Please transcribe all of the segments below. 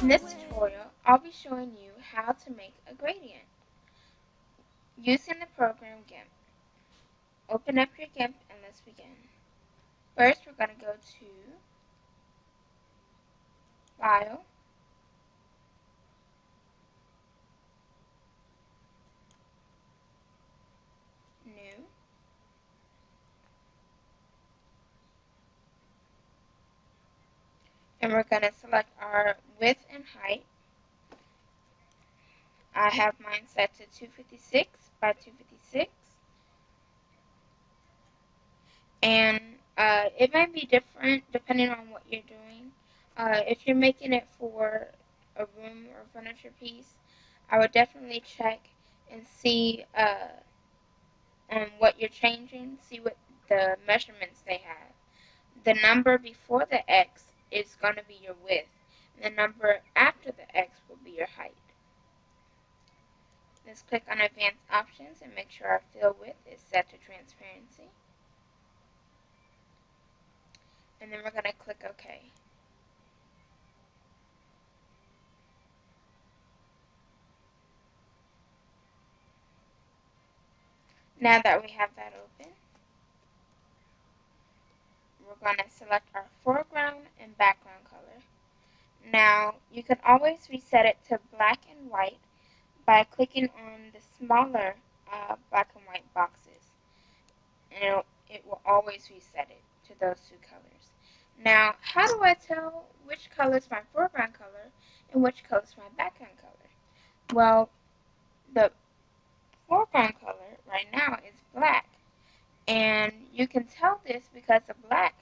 In this tutorial, I'll be showing you how to make a gradient using the program Gimp. Open up your Gimp and let's begin. First, we're going to go to File, New, and we're going to select our width and height. I have mine set to 256 by 256. And it might be different depending on what you're doing. If you're making it for a room or furniture piece, I would definitely check and see what you're changing, see what the measurements they have. The number before the X is going to be your width, and the number after the X will be your height. Let's click on Advanced Options and make sure our fill width is set to transparency. And then we're going to click OK. Now that we have that open, we're going to select our foreground and background color. Now, you can always reset it to black and white by clicking on the smaller black and white boxes. And it will always reset it to those two colors. Now, how do I tell which color is my foreground color and which color is my background color? Well, the foreground color right now is black. And you can tell this because the black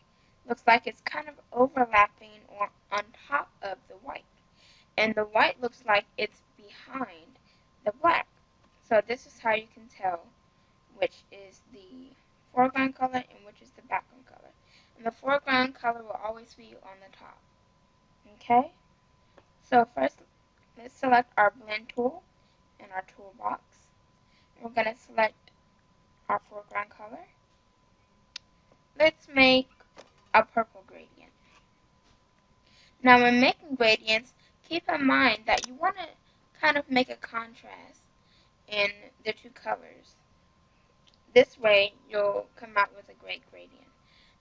looks like it's kind of overlapping or on top of the white. And the white looks like it's behind the black. So this is how you can tell which is the foreground color and which is the background color. And the foreground color will always be on the top. Okay? So first, let's select our blend tool in our toolbox. We're going to select our foreground color. Let's make a purple gradient. Now when making gradients, keep in mind that you want to kind of make a contrast in the two colors. This way you'll come out with a great gradient.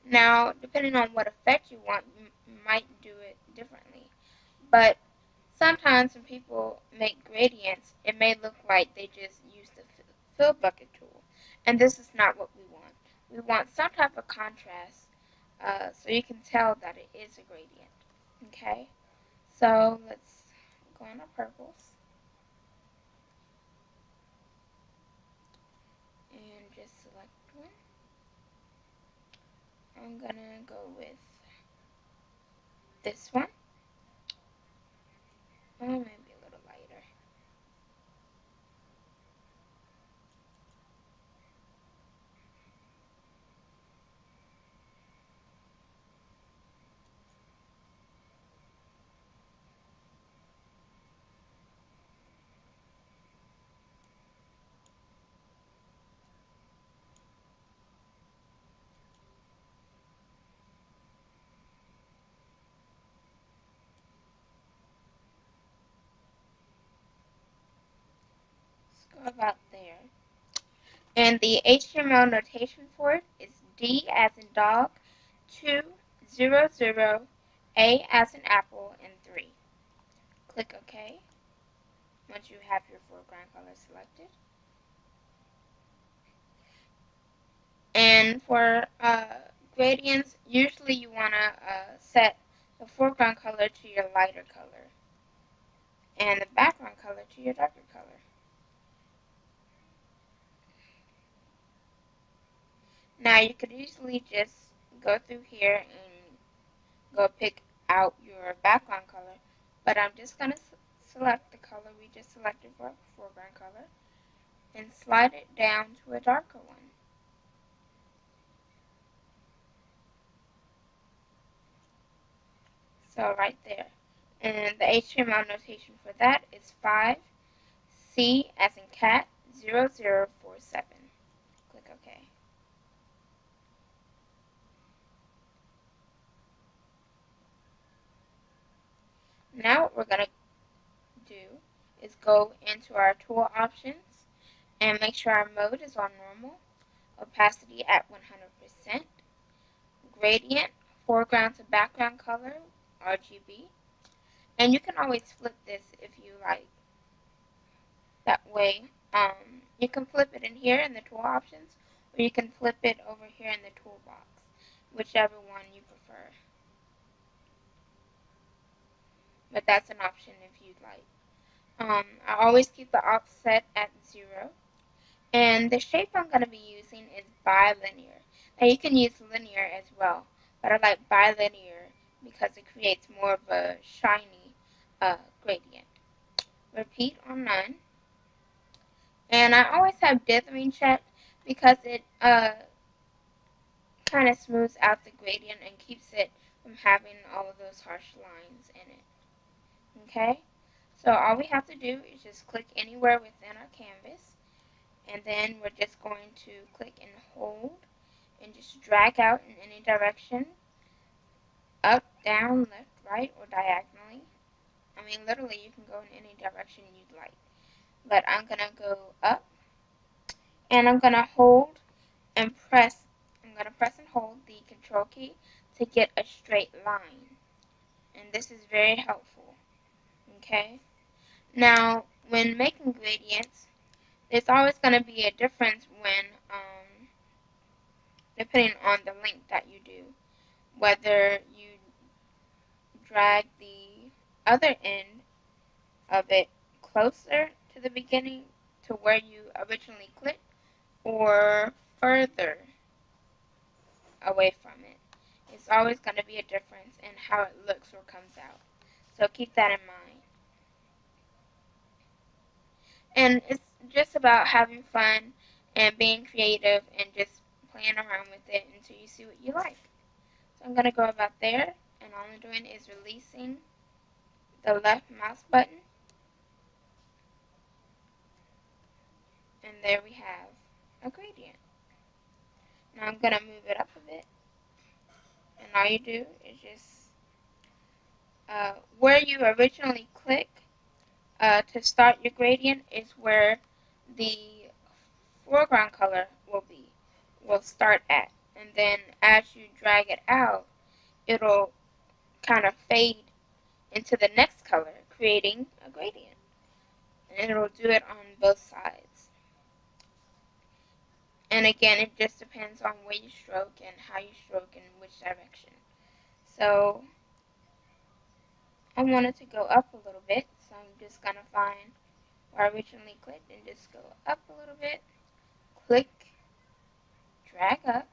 Now, depending on what effect you want, you might do it differently. But sometimes when people make gradients, it may look like they just used the fill bucket tool. And this is not what we want. We want some type of contrast so you can tell that it is a gradient. Okay? So let's go on our purples. And just select one. I'm gonna go with this one. Or maybe a little lighter. Let's go about there. And the HTML notation for it is D as in dog, 2, 0, 0, A as in apple, and 3. Click OK once you have your foreground color selected. And for gradients, usually you want to set the foreground color to your lighter color and the background color to your darker color. Now you could easily just go through here and go pick out your background color, but I'm just going to select the color we just selected for our foreground color and slide it down to a darker one. So right there. And the HTML notation for that is 5, C as in cat, 0047. Click OK. Now what we're going to go into our tool options and make sure our mode is on normal, opacity at 100%, gradient, foreground to background color, RGB, and you can always flip this if you like. That way, you can flip it in here in the tool options, or you can flip it over here in the toolbox, whichever one you prefer. But that's an option if you'd like. I always keep the offset at 0. And the shape I'm going to be using is bilinear. Now you can use linear as well, but I like bilinear because it creates more of a shiny gradient. Repeat on none. And I always have dithering checked because it kind of smooths out the gradient and keeps it from having all of those harsh lines in it. Okay? So all we have to do is just click anywhere within our canvas, and then we're just going to click and hold and just drag out in any direction, up, down, left, right, or diagonally. I mean, literally you can go in any direction you'd like. But I'm going to go up, and I'm going to hold and press. I'm going to press and hold the control key to get a straight line. And this is very helpful. Okay? Now, when making gradients, there's always going to be a difference when, depending on the length that you do, whether you drag the other end of it closer to the beginning to where you originally clicked, or further away from it. It's always going to be a difference in how it looks or comes out. So keep that in mind. And it's just about having fun and being creative and just playing around with it until you see what you like. So I'm going to go about there, and all I'm doing is releasing the left mouse button, and there we have a gradient. Now I'm going to move it up a bit, and all you do is just where you originally click to start your gradient is where the foreground color will start at, and then as you drag it out, it'll kind of fade into the next color, creating a gradient. And it'll do it on both sides. And again, it just depends on where you stroke and how you stroke and which direction. So I wanted to go up a little bit, so I'm just going to find where I originally clicked and just go up a little bit, click, drag up,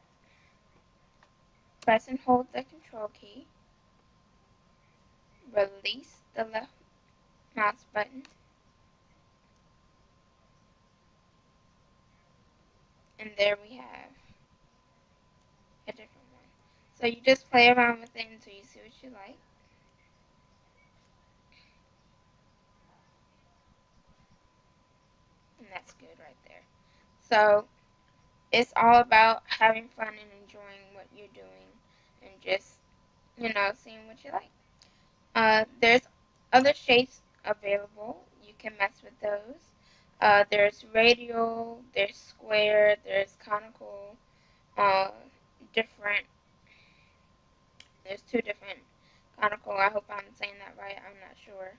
press and hold the control key, release the left mouse button, and there we have a different one. So you just play around with it until you see what you like. And that's good right there. So it's all about having fun and enjoying what you're doing and just, seeing what you like. There's other shapes available. You can mess with those. There's radial, there's square, there's conical, different. There's two different conical. I hope I'm saying that right. I'm not sure.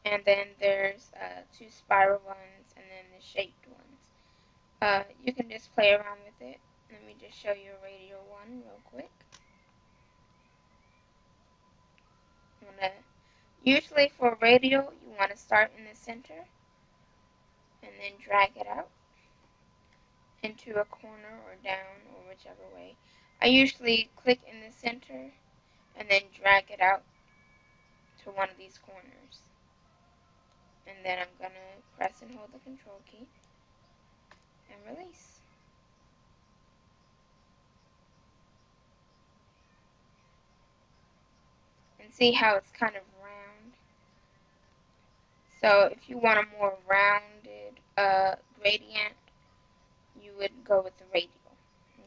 And then there's two spiral ones, and then the shaped ones. You can just play around with it. Let me just show you a radial one real quick. Usually for radial, you want to start in the center and then drag it out into a corner or down or whichever way. I usually click in the center and then drag it out to one of these corners. And then I'm going to press and hold the control key and release. And see how it's kind of round. So if you want a more rounded gradient, you would go with the radial.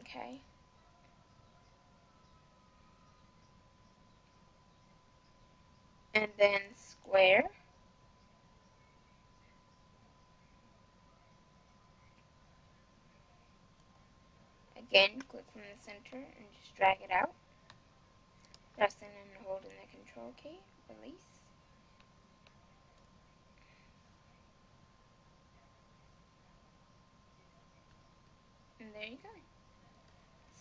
Okay? And then square. Again, click from the center and just drag it out. Pressing and holding the control key. Release. And there you go.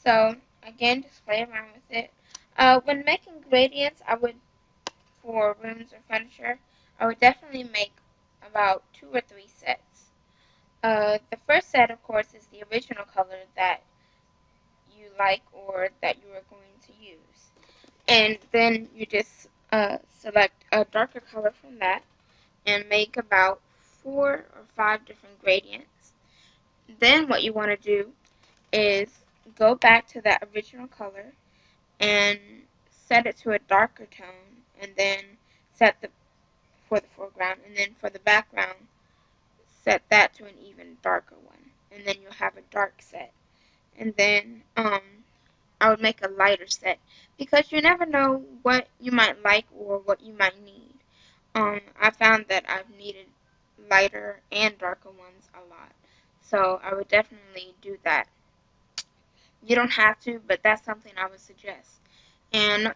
So, again, just play around with it. When making gradients, for rooms or furniture, I would definitely make about 2 or 3 sets. The first set, of course, is the original color that you like or that you are going to use. And then you just select a darker color from that and make about 4 or 5 different gradients. Then what you want to do is go back to that original color and set it to a darker tone, and then for the foreground, and then for the background set that to an even darker one, and then you'll have a dark set. And then I would make a lighter set because you never know what you might like or what you might need. I found that I've needed lighter and darker ones a lot, so I would definitely do that. You don't have to, but that's something I would suggest. And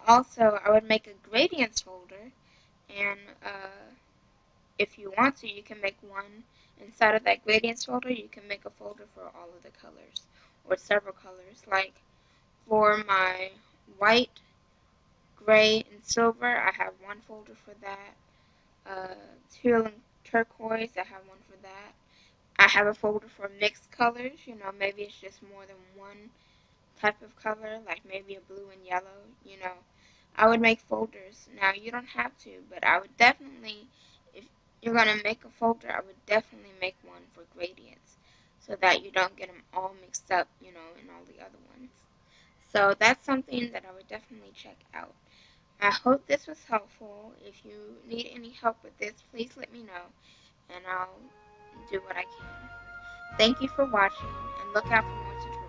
also, I would make a gradients folder, and if you want to, you can make one inside of that gradients folder. You can make a folder for all of the colors or several colors. Like for my white, gray, and silver, I have one folder for that. Teal and turquoise, I have one for that. I have a folder for mixed colors. Maybe it's just more than one type of color, like maybe a blue and yellow. I would make folders. Now, you don't have to, but I would definitely, if you're going to make a folder, I would definitely make one for gradients so that you don't get them all mixed up, in all the other ones. So that's something that I would definitely check out. I hope this was helpful. If you need any help with this, please let me know, and I'll do what I can. Thank you for watching, and look out for more tutorials.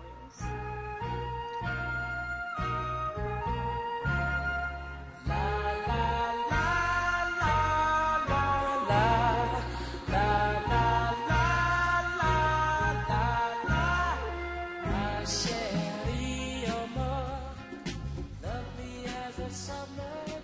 Chérie, oh, love me as a summer